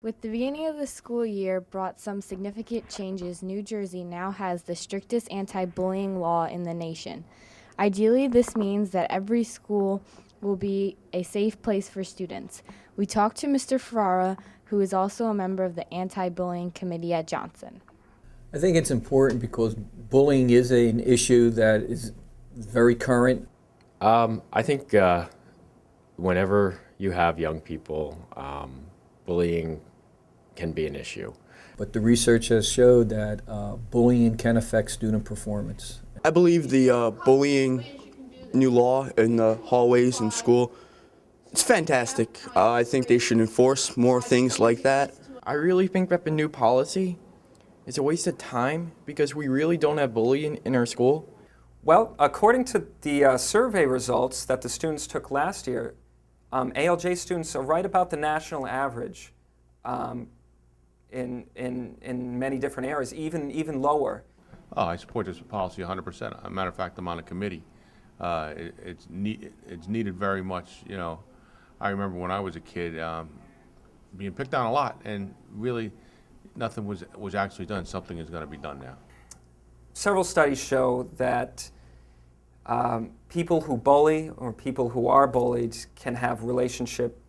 With the beginning of the school year brought some significant changes, New Jersey now has the strictest anti-bullying law in the nation. Ideally, this means that every school will be a safe place for students. We talked to Mr. Ferrara, who is also a member of the anti-bullying committee at Johnson. I think it's important because bullying is an issue that is very current. I think whenever you have young people, bullying can be an issue. But the research has showed that bullying can affect student performance. I believe the bullying new law in the hallways in school, it's fantastic. I think they should enforce more things like that. I really think that the new policy is a waste of time because we really don't have bullying in our school. Well, according to the survey results that the students took last year, ALJ students are right about the national average in many different areas, even lower. Oh, I support this policy 100%. As a matter of fact, I'm on a committee. It's needed very much. You know, I remember when I was a kid being picked on a lot, and really nothing was actually done. Something is going to be done now. Several studies show that people who bully or people who are bullied can have relationship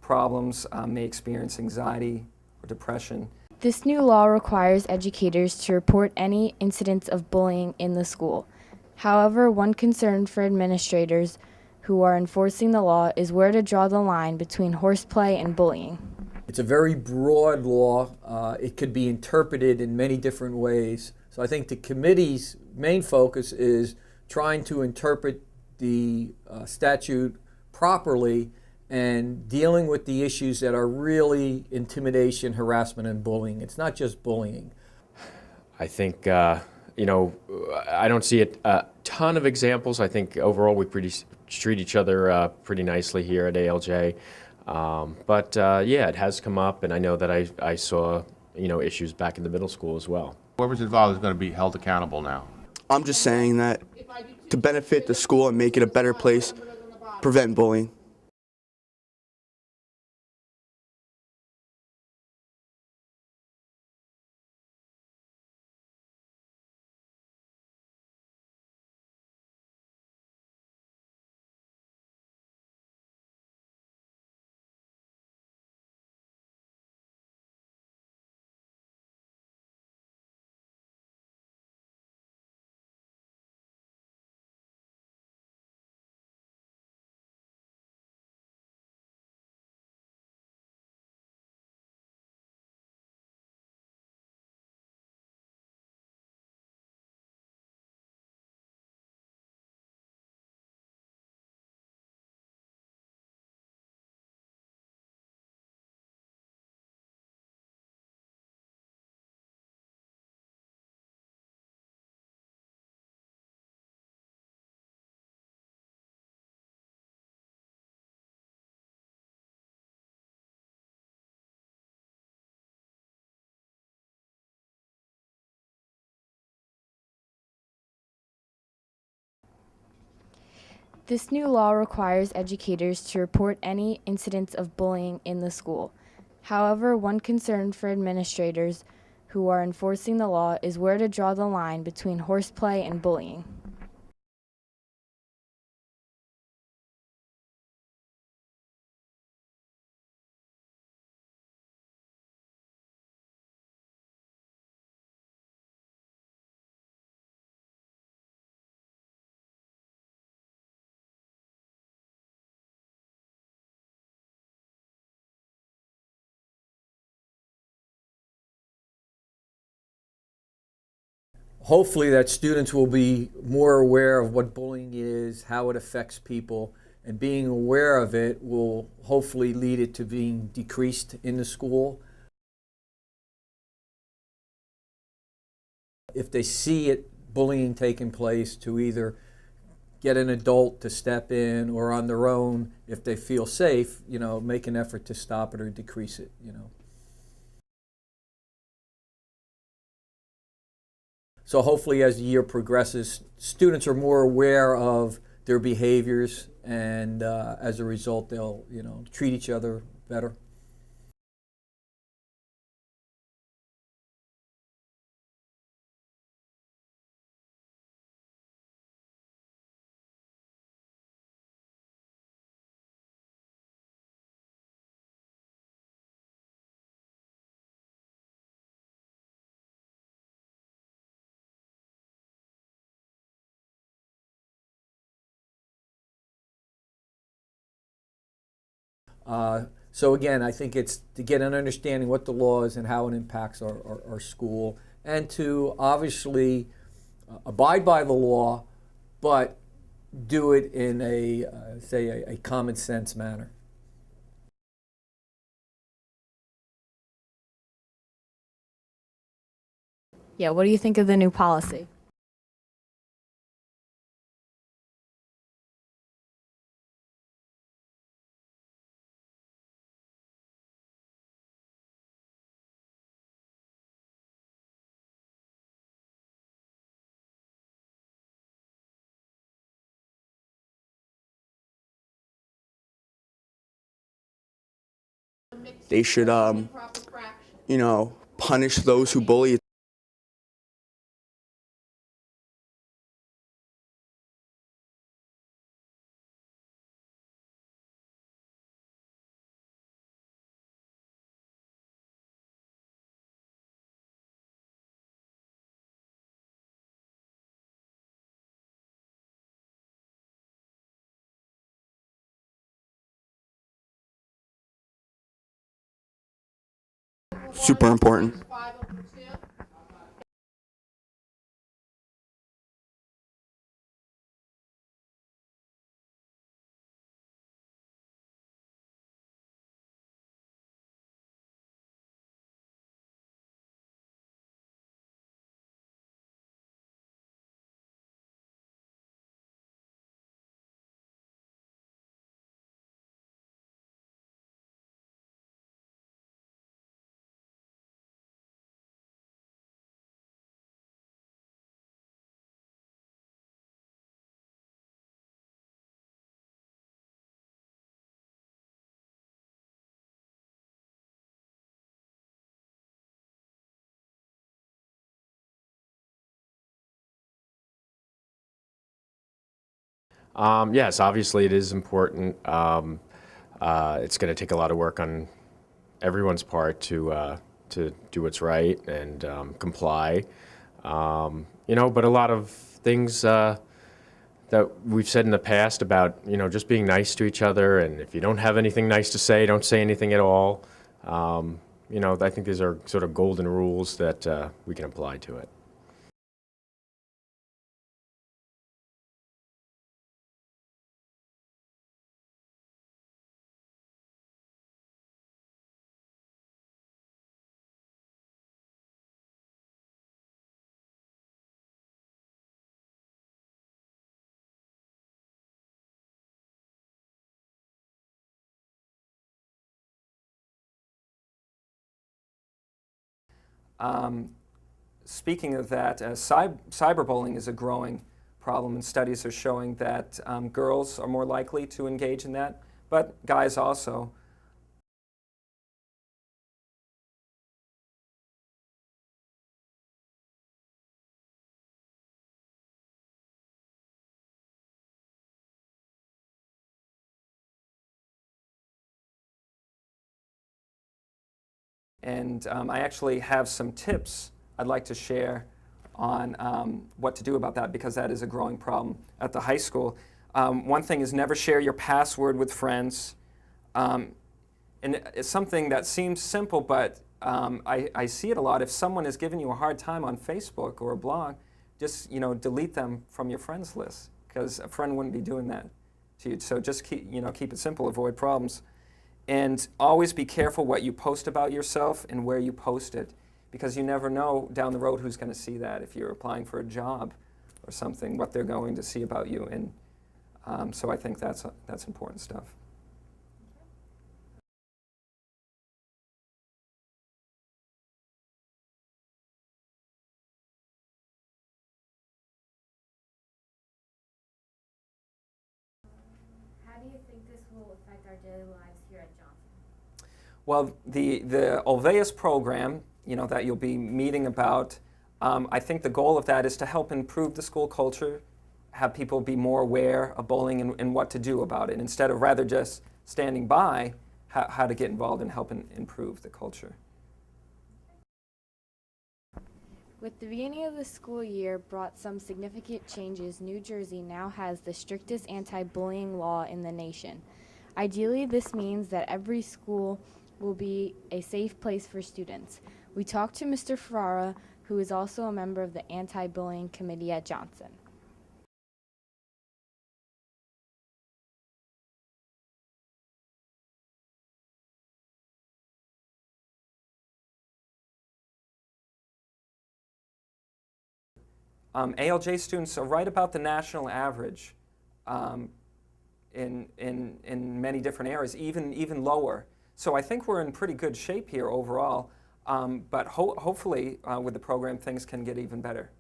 problems, may experience anxiety or depression. This new law requires educators to report any incidents of bullying in the school. However, one concern for administrators who are enforcing the law is where to draw the line between horseplay and bullying. It's a very broad law. It could be interpreted in many different ways. So I think the committee's main focus is trying to interpret the statute properly and dealing with the issues that are really intimidation, harassment, and bullying. It's not just bullying. I think, you know, I don't see a ton of examples. I think overall we treat each other pretty nicely here at ALJ. But yeah, it has come up, and I know that I saw, you know, issues back in the middle school as well. Whoever's involved is going to be held accountable now. I'm just saying that to benefit the school and make it a better place, prevent bullying. This new law requires educators to report any incidents of bullying in the school. However, one concern for administrators who are enforcing the law is where to draw the line between horseplay and bullying. Hopefully that students will be more aware of what bullying is, how it affects people, and being aware of it will hopefully lead it to being decreased in the school. If they see bullying taking place, to either get an adult to step in or on their own, if they feel safe, you know, make an effort to stop it or decrease it, you know. So hopefully as the year progresses, students are more aware of their behaviors, and as a result they'll, you know, treat each other better. So again, I think it's to get an understanding what the law is and how it impacts our school, and to obviously abide by the law, but do it in a common sense manner. Yeah, what do you think of the new policy? They should, punish those who bully. Super important. Yes, obviously it is important. It's going to take a lot of work on everyone's part to do what's right and comply. But a lot of things that we've said in the past about just being nice to each other, and if you don't have anything nice to say, don't say anything at all. I think these are sort of golden rules that we can apply to it. Speaking of that, cyberbullying is a growing problem, and studies are showing that girls are more likely to engage in that, but guys also. And I actually have some tips I'd like to share on what to do about that, because that is a growing problem at the high school. One thing is never share your password with friends. And it's something that seems simple, but I see it a lot. If someone is giving you a hard time on Facebook or a blog, just delete them from your friends list, because a friend wouldn't be doing that to you. So just keep it simple, avoid problems. And always be careful what you post about yourself and where you post it, because you never know down the road who's going to see that. If you're applying for a job or something, what they're going to see about you. And so I think that's important stuff. How do you think this will affect our daily lives here at Johnson? Well, the Ulvaeus program, that you'll be meeting about, I think the goal of that is to help improve the school culture, have people be more aware of bullying and what to do about it, instead of rather just standing by, how to get involved and help improve the culture. With the beginning of the school year brought some significant changes, New Jersey now has the strictest anti-bullying law in the nation. Ideally, this means that every school will be a safe place for students. We talked to Mr. Ferrara, who is also a member of the Anti-Bullying Committee at Johnson. ALJ students are right about the national average in many different areas, even lower. So I think we're in pretty good shape here overall, but hopefully with the program things can get even better.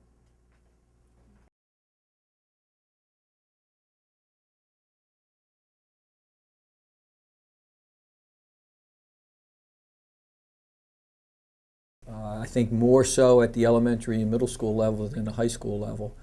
I think more so at the elementary and middle school level than the high school level.